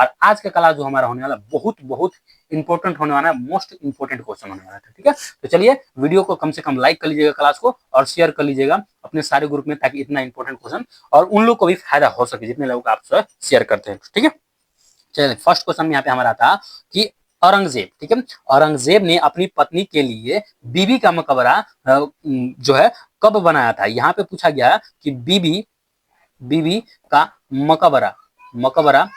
और आज का क्लास जो हमारा होने वाला बहुत बहुत इंपॉर्टेंट होने वाला है, मोस्ट इंपॉर्टेंट क्वेश्चन होने वाला था। ठीक है, तो चलिए वीडियो को कम से कम लाइक कर लीजिएगा क्लास को, और शेयर कर लीजिएगा अपने सारे ग्रुप में, ताकि इतना इंपॉर्टेंट क्वेश्चन और उन लोग को भी फायदा हो सके जितने लोग आप शेयर करते हैं। ठीक है, चलिए फर्स्ट क्वेश्चन यहाँ पे हमारा था कि औरंगजेब, ठीक है, औरंगजेब ने अपनी पत्नी के लिए बीबी का मकबरा जो है कब बनाया था। यहाँ पे पूछा गया कि बीबी बीबी का मकबरा मकबरा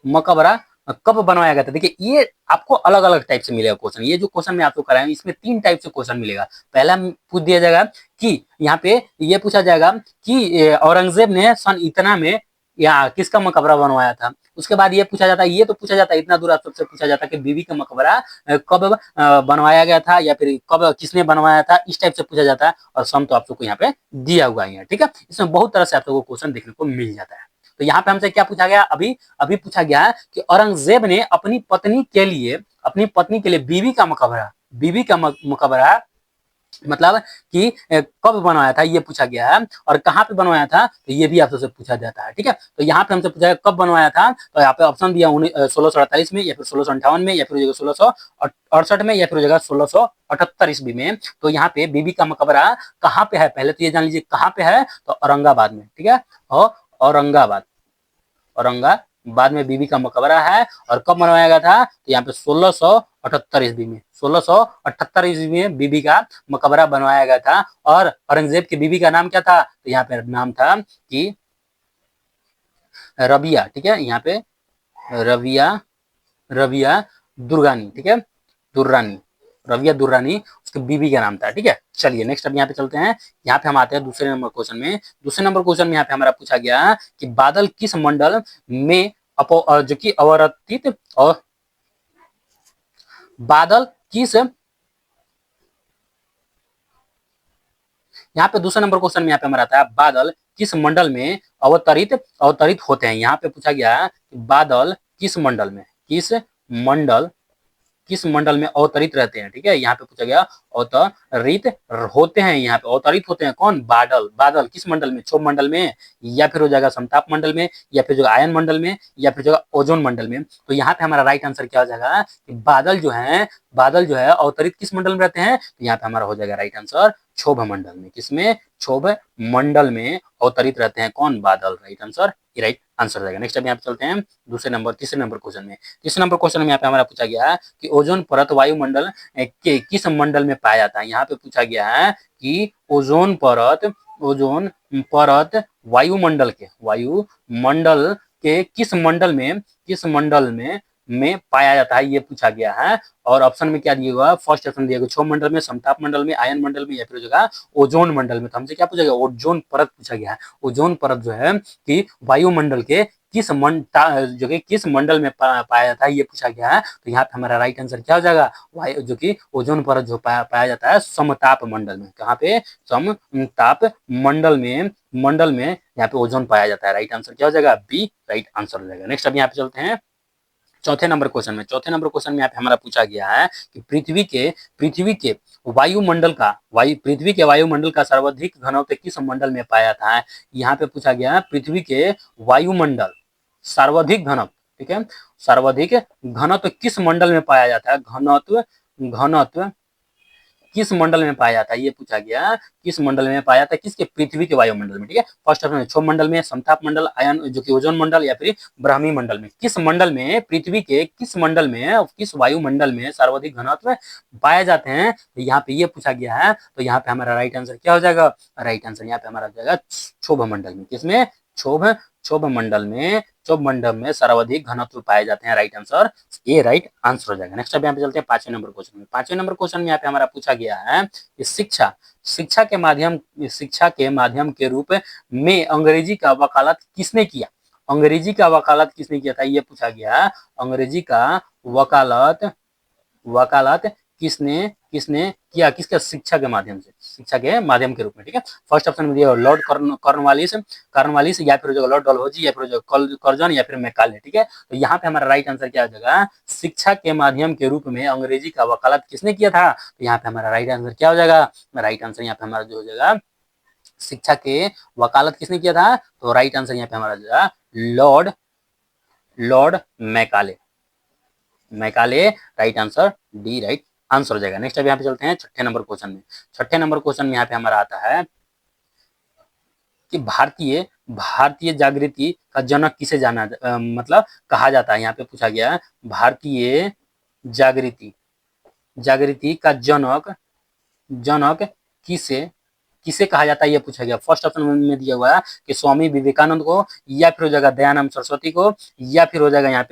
मकबरा कब बनवाया गया था। देखिए ये आपको अलग अलग टाइप से मिलेगा क्वेश्चन। ये जो क्वेश्चन मैं आपको कराया इसमें 3 टाइप से क्वेश्चन मिलेगा। पहला पूछ दिया जाएगा कि यहाँ पे ये पूछा जाएगा कि औरंगजेब ने सन इतना में या किसका मकबरा बनवाया था। उसके बाद ये पूछा जाता है, ये तो पूछा जाता है, इतना दूर आपसे पूछा जाता है कि बीबी का मकबरा कब बनवाया गया था, या फिर कब किसने बनवाया था, इस टाइप से पूछा जाता है। और सम तो आप सबको यहाँ पे दिया हुआ है। ठीक है, इसमें बहुत तरह से आप सबको क्वेश्चन देखने को मिल जाता है। तो यहाँ पे हमसे क्या पूछा गया, अभी अभी पूछा गया कि औरंगजेब ने अपनी पत्नी के लिए बीबी का मकबरा मतलब कि कब बनवाया था, ये पूछा गया है। और कहाँ पे बनवाया था, तो ये भी आपसे पूछा जाता है। ठीक है, तो यहाँ पे हमसे पूछा गया कब बनवाया था, तो यहाँ पे ऑप्शन दिया 1648 में, या फिर 1658 में, या फिर 1668 में, या फिर जगह 1678 ईस्वी में। तो यहाँ पे बीबी का मकबरा कहाँ पे है, पहले तो ये जान लीजिए कहाँ पे है, तो औरंगाबाद में। ठीक है, और औरंगाबाद में बीबी का मकबरा है। और कब बनवाया गया था, तो यहाँ पे 1678 ईस्वी में, 1678 ईस्वी में बीबी का मकबरा बनवाया गया था। और औरंगजेब की बीबी का नाम क्या था, तो यहाँ पे नाम था कि रबिया। ठीक है, यहाँ पे रबिया दुर्गानी। ठीक है, दुर्रानी, रबिया दुर्रानी उसके बीबी का नाम था। ठीक है, चलिए नेक्स्ट अब यहाँ पे चलते हैं। यहाँ पे हम आते हैं दूसरे नंबर क्वेश्चन में। दूसरे नंबर क्वेश्चन में यहाँ पे हमारा पूछा गया कि बादल किस मंडल में जो कि अवरतित, और बादल किस, यहाँ पे दूसरे नंबर क्वेश्चन में यहाँ पे हमारा आता है बादल किस मंडल में अवतरित होते हैं। यहाँ पे पूछा गया कि बादल मंडल किस मंडल में अवतरित रहते हैं। ठीक है, यहाँ पे पूछा गया अवतरित होते हैं, यहाँ पे अवतरित होते हैं कौन, बादल किस मंडल में, क्षोभ मंडल में, या फिर हो जाएगा समताप मंडल में, या फिर जो आयन मंडल में, या फिर जो ओजोन मंडल में। तो यहाँ पे हमारा राइट आंसर क्या हो जाएगा कि बादल जो है अवतरित किस मंडल में रहते हैं, तो यहाँ पे हमारा हो जाएगा राइट आंसर क्षोभ मंडल में। किसमें, क्षोभ मंडल में अवतरित रहते हैं कौन, बादल। राइट आंसर, ये राइट आंसर जाएगा। नेक्स्ट अब यहाँ पे चलते हैं तीसरे नंबर क्वेश्चन में। तीसरे नंबर क्वेश्चन में यहाँ पे हमारा पूछा गया कि ओजोन परत वायुमंडल के किस मंडल में पाया जाता है। यहाँ पे पूछा गया है कि ओजोन परत वायुमंडल के किस मंडल में पाया जाता है, ये पूछा गया है। और ऑप्शन में क्या दिया हुआ, फर्स्ट ऑप्शन दिया गया क्षोभ मंडल में, समताप मंडल में, आयन मंडल में, या फिर जगह ओजोन मंडल में। तो हमसे क्या पूछा गया, ओजोन परत पूछा गया है। ओजोन परत जो है कि वायुमंडल के किस मंडल में पाया जाता है, ये पूछा गया है। तो यहाँ पे हमारा राइट आंसर क्या हो जाएगा, जो कि ओजोन परत जो पाया जाता है समताप मंडल में। कहाँ पे, समताप मंडल में यहाँ पे ओजोन पाया जाता है। राइट आंसर क्या हो जाएगा, बी राइट आंसर हो जाएगा। नेक्स्ट अब यहाँ पे चलते हैं चौथे नंबर क्वेश्चन में। चौथे नंबर क्वेश्चन में यहाँ पे हमारा पूछा गया है कि पृथ्वी के वायुमंडल का सर्वाधिक घनत्व किस मंडल में पाया जाता है। यहाँ पे पूछा गया है पृथ्वी के वायुमंडल सर्वाधिक घनत्व, ठीक है, सर्वाधिक घनत्व किस मंडल में पाया जाता है, घनत्व किस मंडल में पाया जाता है, ये पूछा गया किस मंडल में पाया जाता है, किसके, पृथ्वी के वायुमंडल में। ठीक है, फर्स्ट ऑप्शन क्षोभ मंडल में, समताप मंडल, आयन जो कि ओजोन मंडल, या फिर ब्राह्मी मंडल में। किस मंडल में, पृथ्वी के किस मंडल में, किस वायुमंडल में सर्वाधिक घनत्व पाए जाते हैं, तो यहाँ पे ये पूछा गया है। तो यहाँ पे हमारा राइट आंसर क्या हो जाएगा, राइट आंसर यहाँ पे हमारा हो जाएगा क्षोभ मंडल में। किसमें, क्षोभ मंडल में सर्वाधिक घनत्व पाए जाते हैं। राइट आंसर, ये राइट आंसर हो जाएगा। नेक्स्ट अब यहाँ पे चलते हैं पांचवें नंबर क्वेश्चन में। पांचवें नंबर क्वेश्चन में यहाँ पे हमारा पूछा गया है कि शिक्षा के माध्यम के रूप में अंग्रेजी का वकालत किसने किया। अंग्रेजी का वकालत किसने किया था, ये पूछा गया। अंग्रेजी का वकालत किसने किया, किसका, शिक्षा के माध्यम के रूप में। ठीक है, फर्स्ट ऑप्शन में दिया लॉर्ड कॉर्नवालिस, या फिर जो लॉर्ड डलहौजी, या फिर जो कर्जन, या फिर मैकाले। ठीक है, तो यहाँ पे हमारा राइट आंसर क्या हो जाएगा, शिक्षा के माध्यम के रूप में अंग्रेजी का वकालत किसने किया था। तो यहाँ पे हमारा राइट आंसर क्या हो जाएगा, राइट आंसर यहाँ पे हमारा जो हो जाएगा, शिक्षा के वकालत किसने किया था, तो राइट आंसर यहाँ पे हमारा जो है Lord Macaulay, Macaulay right answer, D right answer हो जाएगा। नेक्स्ट अब यहाँ पे चलते हैं छठे नंबर क्वेश्चन में। छठे नंबर क्वेश्चन में यहाँ पे हमारा आता है कि भारतीय भारतीय जागृति का जनक किसे मतलब कहा जाता है। यहाँ पे पूछा गया है भारतीय जागृति जागृति का जनक जनक किसे किसे कहा जाता है, ये पूछा गया। फर्स्ट ऑप्शन में दिया हुआ है कि स्वामी विवेकानंद को, या फिर हो जाएगा दयानंद सरस्वती को, या फिर हो जाएगा यहाँ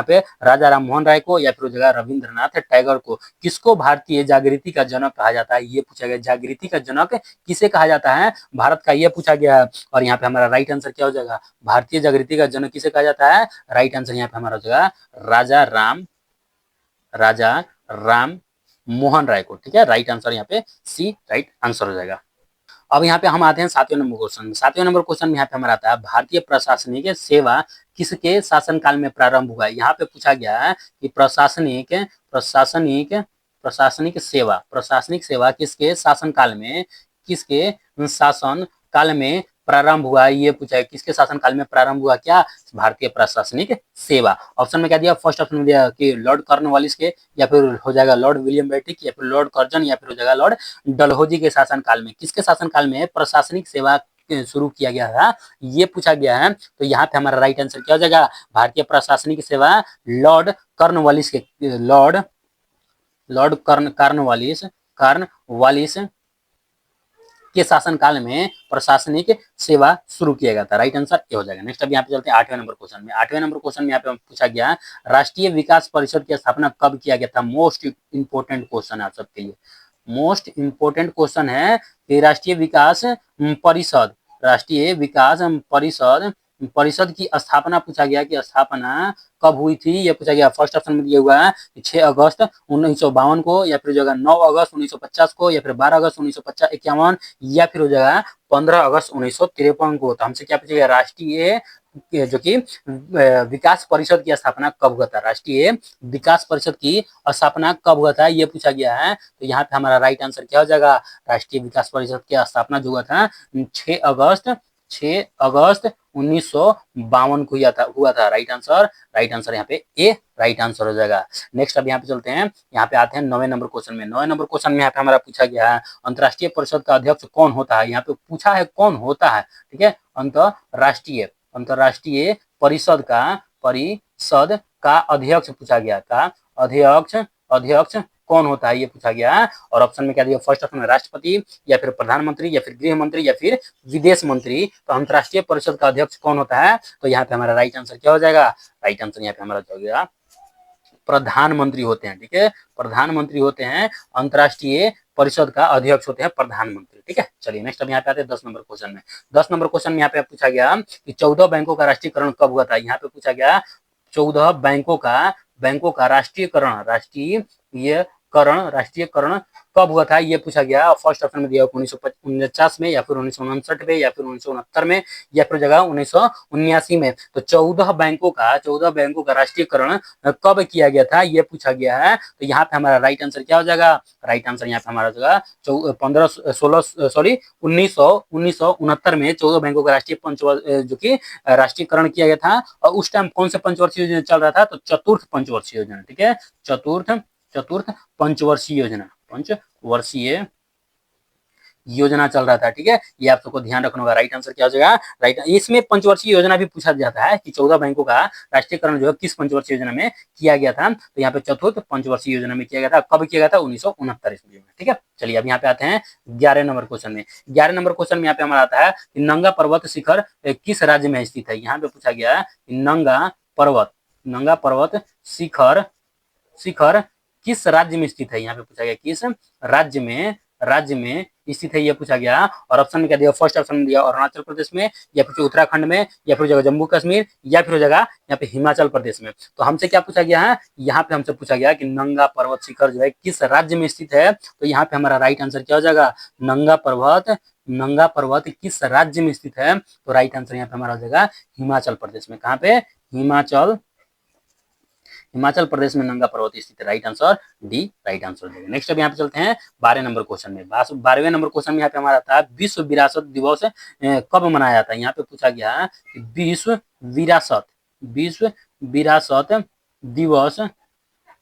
पे राजा राम मोहन राय को, या फिर हो जाएगा रविंद्रनाथ टैगोर को। किसको भारतीय जागृति का जनक कहा जाता है, ये पूछा गया। जागृति का जनक किसे कहा जाता है भारत का, ये पूछा गया है। और यहाँ पे हमारा राइट आंसर क्या हो जाएगा, भारतीय जागृति का जनक किसे कहा जाता है, राइट आंसर यहाँ पे हमारा हो जाएगा राजा राम मोहन राय को। ठीक है, राइट आंसर यहाँ पे सी राइट आंसर हो जाएगा। अब यहाँ पे हम आते हैं सातवें नंबर क्वेश्चन में। सातवें नंबर क्वेश्चन में यहाँ पे हमारा आता है भारतीय प्रशासनिक सेवा किसके शासनकाल में प्रारंभ हुआ है। यहाँ पे पूछा गया है कि प्रशासनिक सेवा किसके शासन काल में प्रारंभ हुआ है, ये पूछा है। किसके शासन काल में प्रारंभ हुआ, क्या, भारतीय प्रशासनिक सेवा। ऑप्शन में क्या दिया, फर्स्ट ऑप्शन में दिया कि लॉर्ड कॉर्नवालिस के, या फिर हो जाएगा लॉर्ड विलियम बेंटिक, या फिर लॉर्ड कर्जन, या फिर हो जाएगा लॉर्ड डलहौजी के शासन काल में। किसके शासन काल में प्रशासनिक सेवा शुरू किया गया था, ये पूछा गया है। तो यहाँ पे हमारा राइट आंसर क्या हो जाएगा, भारतीय प्रशासनिक सेवा लॉर्ड कॉर्नवालिस के लॉर्ड कॉर्नवालिस के शासन काल में प्रशासनिक सेवा शुरू किया गया था। राइट आंसर ये हो जाएगा। नेक्स्ट अब यहाँ पे चलते हैं आठवें नंबर क्वेश्चन में। आठवें नंबर क्वेश्चन में यहाँ पे पूछा गया राष्ट्रीय विकास परिषद की स्थापना कब किया गया था। मोस्ट इंपोर्टेंट क्वेश्चन है आप सबके लिए, मोस्ट इंपोर्टेंट क्वेश्चन है कि राष्ट्रीय विकास परिषद की स्थापना पूछा गया कि स्थापना कब हुई थी, ये पूछा गया। फर्स्ट ऑप्शन में दिया हुआ है 6 अगस्त 1952 को, या फिर हो जाएगा 9 अगस्त 1950 को, या फिर 12 अगस्त 1951, या फिर हो जाएगा 15 अगस्त 1953 को। तो हमसे क्या पूछेगा, राष्ट्रीय जो कि विकास परिषद की स्थापना कब हुआ था, राष्ट्रीय विकास परिषद की स्थापना कब हुआ था, ये पूछा गया है। तो यहाँ पे हमारा राइट आंसर क्या हो जाएगा, राष्ट्रीय विकास परिषद की स्थापना जो हुआ था 6 अगस्त 1952 को हुआ था। राइट आंसर यहाँ पे ए राइट आंसर हो जाएगा। नेक्स्ट अब यहाँ पे चलते हैं, यहाँ पे आते हैं 9वें नंबर क्वेश्चन में। 9वें नंबर क्वेश्चन में यहाँ पे हमारा पूछा गया है अंतरराष्ट्रीय परिषद का अध्यक्ष कौन होता है। यहाँ पे पूछा है कौन होता है, ठीक है। अंतरराष्ट्रीय परिषद का अध्यक्ष पूछा गया, का अध्यक्ष कौन होता है, ये पूछा गया है। और ऑप्शन में क्या दिया, फर्स्ट ऑप्शन में राष्ट्रपति, या फिर प्रधानमंत्री, या फिर गृह मंत्री, या फिर विदेश मंत्री। तो अंतरराष्ट्रीय परिषद का अध्यक्ष कौन होता है, तो यहाँ पे हमारा राइट आंसर क्या हो जाएगा, राइट आंसर यहाँ पे हमारा हो जाएगा प्रधानमंत्री होते हैं, ठीक है। प्रधानमंत्री होते हैं, अंतरराष्ट्रीय परिषद का अध्यक्ष होते हैं प्रधानमंत्री, ठीक है। चलिए नेक्स्ट अब यहाँ पे आते हैं 10 नंबर क्वेश्चन में। 10 नंबर क्वेश्चन में यहाँ पे पूछा गया कि 14 बैंकों का राष्ट्रीयकरण कब हुआ था। यहाँ पे पूछा गया 14 बैंकों का राष्ट्रीयकरण कब हुआ था, ये पूछा गया। फर्स्ट ऑप्शन में दिया 1949 में, या फिर 1959 में, या फिर 1969 में, या फिर जगह 1979 में। तो 14 बैंकों का राष्ट्रीयकरण कब किया गया था, ये पूछा गया है। तो यहाँ पे हमारा राइट आंसर क्या हो जाएगा, राइट आंसर यहाँ पे हमारा हो जाएगा 1969 में 14 बैंकों का जो कि राष्ट्रीयकरण किया गया था। और उस टाइम कौन से पंचवर्षीय योजना चल रहा था, तो चतुर्थ पंचवर्षीय योजना, ठीक है। चतुर्थ पंचवर्षीय योजना चल रहा था, ठीक है। ये आप सबको ध्यान रखना होगा। राइट आंसर क्या हो जाएगा, राइट। इसमें पंचवर्षीय योजना भी पूछा जाता है कि 14 बैंकों का राष्ट्रीयकरण जो है किस पंचवर्षीय योजना में किया गया था। तो यहाँ पे चतुर्थ पंचवर्षीय योजना में किया गया था। कब किया गया था, 1969 ईस्वी में, ठीक है। चलिए अब यहाँ पे आते हैं 11 नंबर क्वेश्चन में। 11 नंबर क्वेश्चन में यहाँ पे हमारा आता है कि नंगा पर्वत शिखर किस राज्य में स्थित है। यहाँ पे पूछा गया है नंगा पर्वत शिखर किस राज्य में स्थित है। यहाँ पे पूछा गया किस राज्य में स्थित है, ये पूछा गया। और ऑप्शन में क्या दिया, फर्स्ट ऑप्शन में दिया अरुणाचल प्रदेश में, या फिर उत्तराखंड में, या फिर जगह जम्मू कश्मीर, या फिर जगह यहाँ पे हिमाचल प्रदेश में। तो हमसे क्या पूछा गया है, यहाँ पे हमसे पूछा गया कि नंगा पर्वत शिखर जो है किस राज्य में स्थित है। तो यहाँ पे हमारा राइट आंसर क्या हो जाएगा, नंगा पर्वत किस राज्य में स्थित है। तो राइट आंसर यहाँ पे हमारा हो जाएगा हिमाचल प्रदेश में। कहाँ पे, हिमाचल प्रदेश में नंगा पर्वत स्थित है। Right answer D right answer देगा। नेक्स्ट अब यहाँ पे चलते हैं 12 नंबर क्वेश्चन में। 12वें नंबर क्वेश्चन में यहाँ पे हमारा आता है विश्व विरासत दिवस कब मनाया जाता है। यहाँ पे पूछा गया है विश्व विश्व विरासत दिवस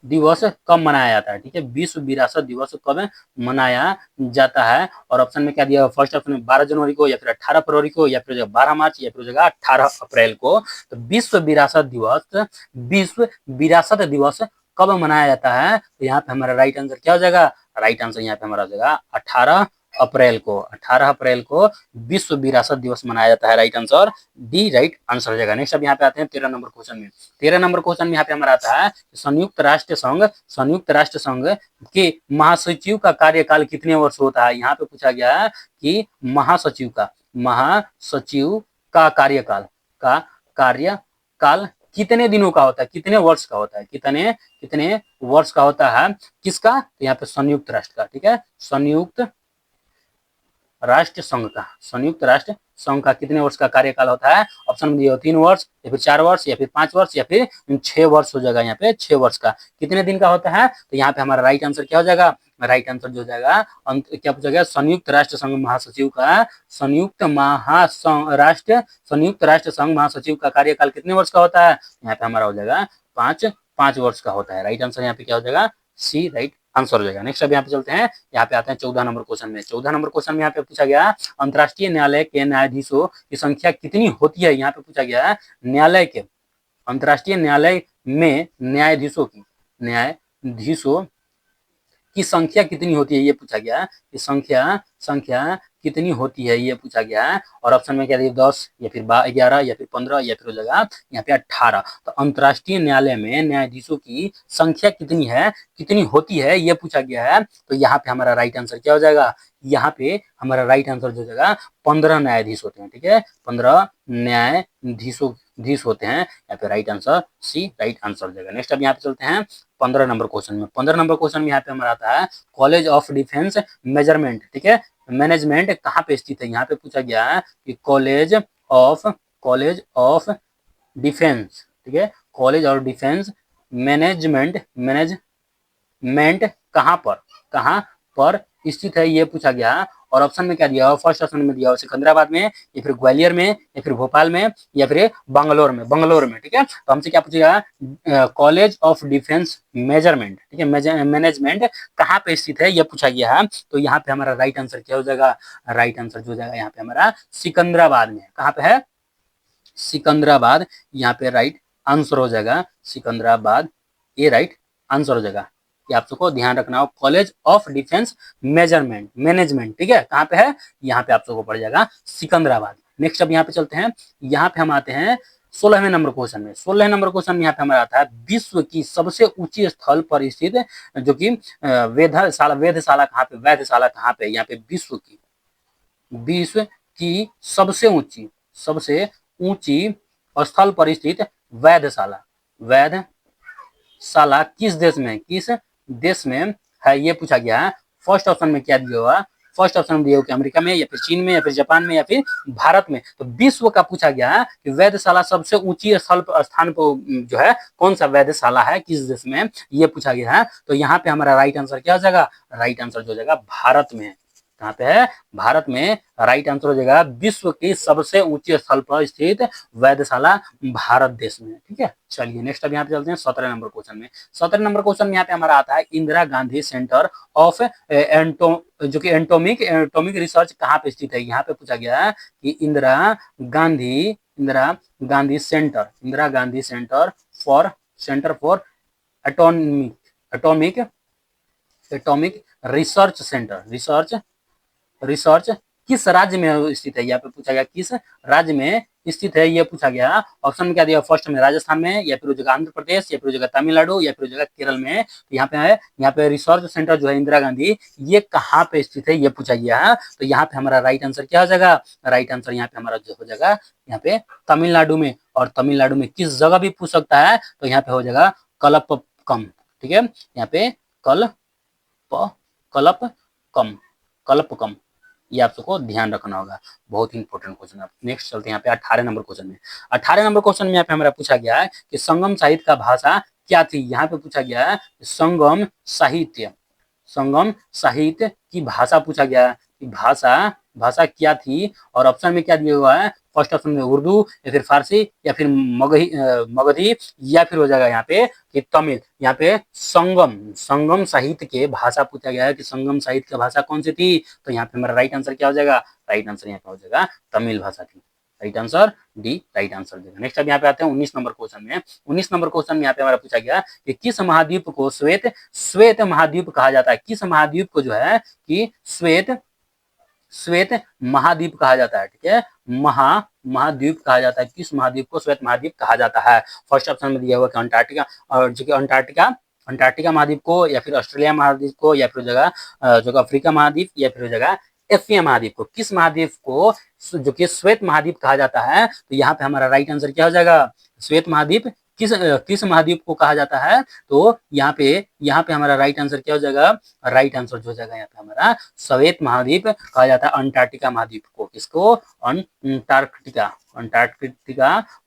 दिवस कब मनाया जाता है? ठीक है, विश्व विरासत दिवस कब मनाया जाता है? और ऑप्शन में क्या दिया? फर्स्ट ऑप्शन में 12 जनवरी को, या फिर 18 फरवरी को, या फिर 12 मार्च, या फिर 18 अप्रैल को। तो विश्व विरासत दिवस कब मनाया जाता है? तो यहाँ पे हमारा राइट आंसर क्या हो जाएगा? राइट आंसर यहाँ पे हमारा हो जाएगा 18 अप्रैल को। 18 अप्रैल को विश्व विरासत दिवस मनाया जाता है। Right answer D right answer हो जाएगा। नेक्स्ट अब यहाँ पे आते हैं 13 नंबर क्वेश्चन में। 13 नंबर क्वेश्चन में यहाँ पे हमारा आता है संयुक्त राष्ट्र संघ के महासचिव का कार्यकाल कितने वर्ष होता है? यहाँ पे पूछा गया है कि महासचिव का कार्यकाल कितने दिनों का होता है, कितने वर्ष का होता है, कितने वर्ष का होता है? किसका? तो यहाँ पे संयुक्त राष्ट्र का। ठीक है, संयुक्त राष्ट्र संघ का कितने वर्ष का कार्यकाल होता है? ऑप्शन में दिया 3 वर्ष, या फिर 4 वर्ष, या फिर 5 वर्ष, या फिर 6 वर्ष हो जाएगा। यहाँ पे 6 वर्ष का। कितने दिन का होता है? तो यहाँ पे हमारा राइट आंसर क्या हो जाएगा? राइट आंसर जो हो जाएगा क्या पूछा गया? संयुक्त राष्ट्र संघ महासचिव का संयुक्त राष्ट्र संघ महासचिव का कार्यकाल कितने वर्ष का होता है? यहाँ पे हमारा हो जाएगा 5 वर्ष का होता है। राइट आंसर यहाँ पे क्या हो जाएगा? सी राइट आंसर हो जाएगा। नेक्स्ट अब यहाँ पे चलते हैं, यहाँ पे आते हैं 14 नंबर क्वेश्चन में। 14 नंबर क्वेश्चन में यहाँ पे पूछा गया अंतर्राष्ट्रीय न्यायालय के न्यायाधीशों की संख्या कितनी होती है? यहाँ पे पूछा गया है अंतर्राष्ट्रीय न्यायालय में न्यायाधीशों की संख्या कितनी होती है? ये पूछा गया है कि संख्या कितनी होती है? ये पूछा गया है। और ऑप्शन में क्या दिया? 10, या फिर 11, या फिर 15, या फिर हो जाएगा यहाँ पे 18। तो अंतर्राष्ट्रीय न्यायालय में न्यायाधीशों की संख्या कितनी होती है? ये पूछा गया है। तो यहाँ पे हमारा राइट आंसर क्या हो जाएगा? यहाँ पे हमारा राइट आंसर जो हो जाएगा 15 न्यायाधीश होते हैं। ठीक है, 15 न्यायाधीश होते हैं। यहाँ पे right answer C right answer हो जाएगा। नेक्स्ट अब यहाँ पे चलते हैं 15 नंबर क्वेश्चन में। 15 नंबर क्वेश्चन में यहाँ पे हमारा आता है कॉलेज ऑफ डिफेंस मेजरमेंट, ठीक है, मैनेजमेंट कहाँ पे स्थित है? यहाँ पे पूछा गया है कि कॉलेज ऑफ डिफेंस, ठीक है, कॉलेज ऑफ डिफेंस मैनेजमेंट कहाँ पर स्थित है? ये पूछा गया। और ऑप्शन में क्या दिया? फर्स्ट ऑप्शन में दिया सिकंदराबाद में, या फिर ग्वालियर में, या फिर भोपाल में, या फिर बंगलोर में। ठीक है, तो हमसे क्या पूछेगा? कॉलेज ऑफ डिफेंस मेजरमेंट, ठीक है, मैनेजमेंट कहाँ पे स्थित है? यह पूछा गया है। तो यहाँ पे हमारा राइट आंसर क्या हो जाएगा? राइट आंसर जो हो जाएगा यहाँ पे हमारा सिकंदराबाद में। कहाँ पे है? सिकंदराबाद। यहाँ पे राइट आंसर हो जाएगा सिकंदराबाद। ये राइट आंसर हो जाएगा। ये आप सबको ध्यान रखना हो। कॉलेज ऑफ डिफेंस मैनेजमेंट, ठीक है, कहाँ पे है? यहाँ पे आप सबको पड़ जाएगा सिकंदराबाद। नेक्स्ट अब यहाँ पे चलते हैं, यहाँ पे हम आते हैं 16वें नंबर क्वेश्चन में। 16 नंबर क्वेश्चन में यहाँ पे हमारा आता है विश्व की सबसे ऊंची स्थल पर स्थित जो कि वेधशाला कहाँ पे? वैधशाला कहाँ पे? यहाँ पे विश्व की सबसे ऊंची स्थल पर स्थित वैधशाला किस देश में है? ये पूछा गया है। फर्स्ट ऑप्शन में क्या दिया हुआ? फर्स्ट ऑप्शन में दिया हुआ कि अमेरिका में, या फिर चीन में, या फिर जापान में, या फिर भारत में। तो विश्व का पूछा गया है कि वैधशाला सबसे ऊंची स्थान पर जो है कौन सा वैधशाला है, किस देश में? ये पूछा गया है। तो यहाँ पे हमारा राइट आंसर क्या हो जाएगा? राइट आंसर जो हो जाएगा भारत में। कहाँ पे है? भारत में। राइट आंसर हो जाएगा विश्व की सबसे ऊंचे स्थल पर स्थित वैधशाला भारत देश में। ठीक है, चलिए नेक्स्ट अब यहाँ पे चलते हैं 17 नंबर क्वेश्चन में। 17 नंबर क्वेश्चन में यहाँ पे हमारा आता है इंदिरा गांधी सेंटर ऑफ जो कि एटॉमिक रिसर्च कहाँ पे स्थित है? यहाँ पे पूछा गया है कि Indira Gandhi centre for atomic research किस राज्य में स्थित है? यहाँ पे पूछा गया किस राज्य में स्थित है? ये पूछा गया। ऑप्शन में क्या दिया? फर्स्ट में राजस्थान में, या फिर हो जगह आंध्र प्रदेश, या फिर हो जगह तमिलनाडु, या फिर हो जगह केरल में। तो यहाँ पे रिसर्च सेंटर जो है इंदिरा गांधी, ये कहाँ पे स्थित है? ये पूछा गया है। तो यहाँ पे हमारा राइट आंसर क्या हो जाएगा? राइट आंसर यहाँ पे हमारा जो हो जाएगा यहाँ पे तमिलनाडु में। और तमिलनाडु में किस जगह भी पूछ सकता है, तो यहाँ पे हो जाएगा कलपक्कम। ठीक है, यहाँ पे कलपक्कम, ये आप सबको ध्यान रखना होगा। बहुत ही इंपॉर्टेंट क्वेश्चन है। नेक्स्ट चलते हैं यहाँ पे 18 नंबर क्वेश्चन में। 18 नंबर क्वेश्चन में यहाँ पे हमारा पूछा गया है कि संगम साहित्य का भाषा क्या थी? यहाँ पे पूछा गया है संगम साहित्य की भाषा पूछा गया है कि भाषा क्या थी। और ऑप्शन में क्या दिया हुआ है? फर्स्ट ऑप्शन में उर्दू या फिर फारसी या फिर मगधी या फिर हो जाएगा यहाँ पे कि तमिल। यहाँ पे संगम संगम साहित्य के भाषा पूछा गया है कि संगम साहित्य की भाषा कौन सी थी, तो यहाँ पे हमारा राइट आंसर क्या हो जाएगा, राइट आंसर यहाँ पे हो जाएगा तमिल भाषा थी। Right answer D right answer देगा। नेक्स्ट अब यहाँ पे आते हैं 19 नंबर क्वेश्चन में। 19 नंबर क्वेश्चन में यहाँ पे हमारा पूछा गया कि किस महाद्वीप को श्वेत श्वेत महाद्वीप कहा जाता है। किस महाद्वीप को जो है कि श्वेत श्वेत महाद्वीप कहा जाता है। ठीक है, महाद्वीप कहा जाता है। किस महाद्वीप को श्वेत महाद्वीप कहा जाता है। फर्स्ट ऑप्शन में दिया हुआ कि अंटार्कटिका, और जो कि अंटार्कटिका महाद्वीप को, या फिर ऑस्ट्रेलिया महाद्वीप को, या फिर जगह जो अफ्रीका महाद्वीप, या फिर जगह एशिया महाद्वीप को। किस महाद्वीप को जो कि श्वेत महाद्वीप कहा जाता है, तो यहाँ पे हमारा राइट आंसर क्या हो जाएगा, श्वेत महाद्वीप किस महाद्वीप को कहा जाता है, तो यहाँ पे हमारा राइट आंसर क्या हो जाएगा, राइट आंसर जो हो जाएगा यहाँ पे हमारा श्वेत महाद्वीप कहा जाता है अंटार्कटिका महाद्वीप को। किसको, अंटार्कटिका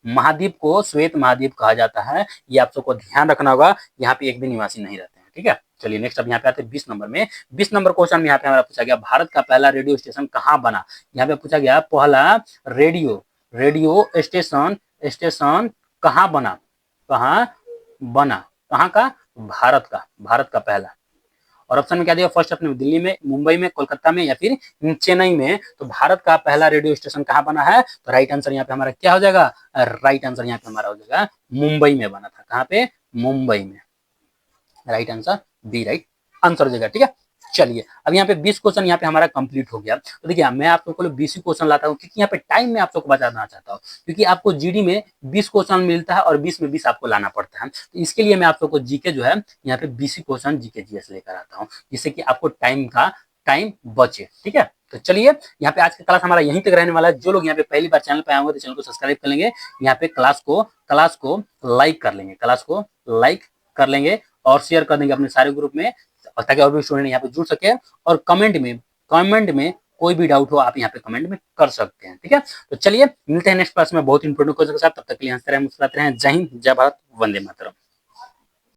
महाद्वीप को श्वेत महाद्वीप कहा जाता है। ये आप सबको ध्यान रखना होगा, यहाँ पे एक भी निवासी नहीं रहते हैं। ठीक है, चलिए नेक्स्ट अब यहाँ पे आते हैं 20 नंबर में। 20 नंबर क्वेश्चन में यहाँ पे हमारा पूछा गया भारत का पहला रेडियो स्टेशन कहाँ बना। यहाँ पे पूछा गया पहला रेडियो स्टेशन कहाँ बना, कहाँ का, भारत का पहला। और ऑप्शन में क्या दिया, फर्स्ट ऑप्शन में दिल्ली में, मुंबई में, कोलकाता में, या फिर चेन्नई में। तो भारत का पहला रेडियो स्टेशन कहाँ बना है, तो राइट आंसर यहाँ पे हमारा क्या हो जाएगा, राइट आंसर यहाँ पे हमारा हो जाएगा मुंबई में बना था। कहाँ पे, मुंबई में। Right answer B right answer हो जाएगा। ठीक है, चलिए अब यहाँ पे 20 क्वेश्चन यहाँ पे हमारा कंप्लीट हो गया। तो देखिए मैं आप लोगों को 20 क्वेश्चन लाता हूँ क्योंकि यहाँ पे टाइम में आप लोगों को बताना चाहता हूँ, क्योंकि आपको जीडी में 20 क्वेश्चन मिलता है और 20 में 20 आपको लाना पड़ता है। तो इसके लिए मैं आप लोग को जीके जो है यहाँ पे 20 क्वेश्चन जीके जीएस लेकर आता हूँ, जिससे कि आपको टाइम बचे। ठीक है, तो चलिए यहाँ पे आज का क्लास हमारा यहीं तक रहने वाला है। जो लोग यहाँ पे पहली बार चैनल पे आए होंगे तो चैनल को सब्सक्राइब कर लेंगे, यहाँ पे क्लास को लाइक कर लेंगे और शेयर कर देंगे अपने सारे ग्रुप में, ताकि और भी स्टूडेंट यहाँ पे जुड़ सके। और कमेंट में कोई भी डाउट हो आप यहाँ पे कमेंट में कर सकते हैं। ठीक है, तो चलिए मिलते हैं नेक्स्ट क्लास में बहुत इंपोर्टेंट क्वेश्चन के साथ। तब तक के लिए हंसते रहें, मुस्कुराते रहें। जय हिंद, जय भारत, वंदे मातरम।